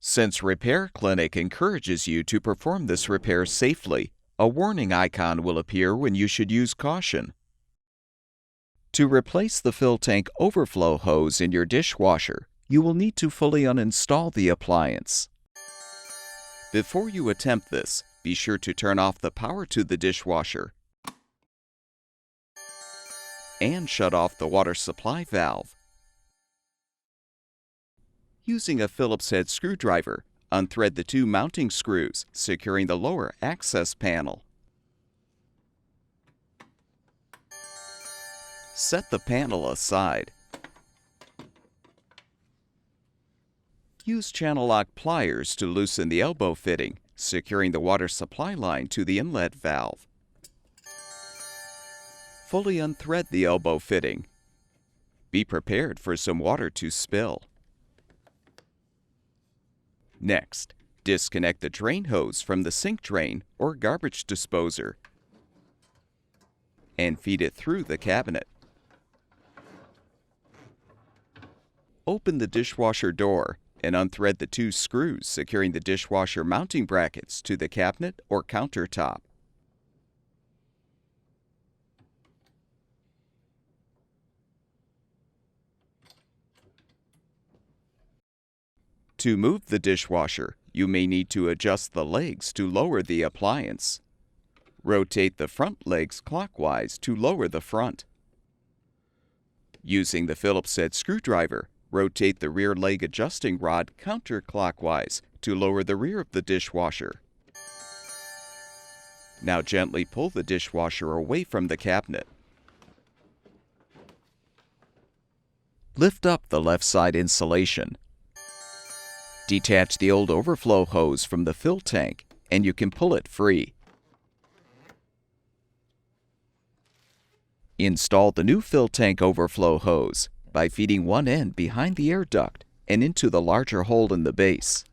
Since Repair Clinic encourages you to perform this repair safely, a warning icon will appear when you should use caution. To replace the fill tank overflow hose in your dishwasher, you will need to fully uninstall the appliance. Before you attempt this, be sure to turn off the power to the dishwasher and shut off the water supply valve. Using a Phillips head screwdriver, unthread the two mounting screws, securing the lower access panel. Set the panel aside. Use channel lock pliers to loosen the elbow fitting, securing the water supply line to the inlet valve. Fully unthread the elbow fitting. Be prepared for some water to spill. Next, disconnect the drain hose from the sink drain or garbage disposer and feed it through the cabinet. Open the dishwasher door and unthread the two screws securing the dishwasher mounting brackets to the cabinet or countertop. To move the dishwasher, you may need to adjust the legs to lower the appliance. Rotate the front legs clockwise to lower the front. Using the Phillips head screwdriver, rotate the rear leg adjusting rod counterclockwise to lower the rear of the dishwasher. Now gently pull the dishwasher away from the cabinet. Lift up the left side insulation. Detach the old overflow hose from the fill tank, and you can pull it free. Install the new fill tank overflow hose by feeding one end behind the air duct and into the larger hole in the base.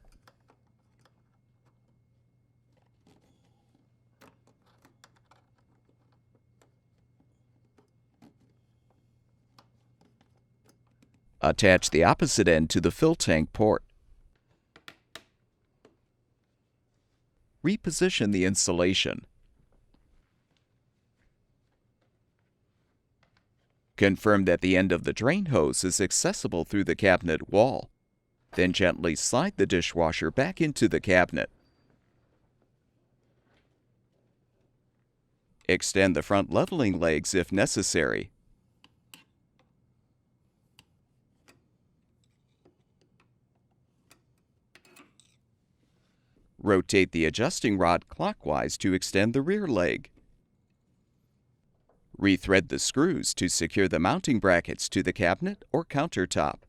Attach the opposite end to the fill tank port. Reposition the insulation. Confirm that the end of the drain hose is accessible through the cabinet wall. Then gently slide the dishwasher back into the cabinet. Extend the front leveling legs if necessary. Rotate the adjusting rod clockwise to extend the rear leg. Rethread the screws to secure the mounting brackets to the cabinet or countertop.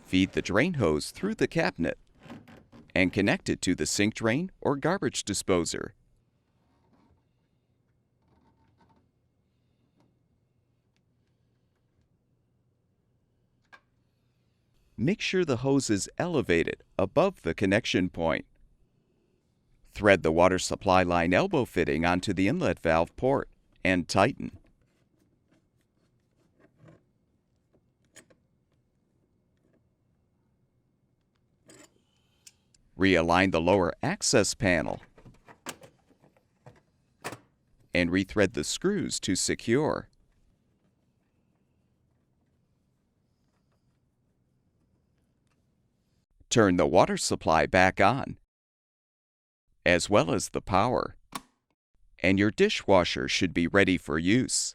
Feed the drain hose through the cabinet and connect it to the sink drain or garbage disposer. Make sure the hose is elevated above the connection point. Thread the water supply line elbow fitting onto the inlet valve port and tighten. Realign the lower access panel and rethread the screws to secure. Turn the water supply back on, as well as the power, and your dishwasher should be ready for use.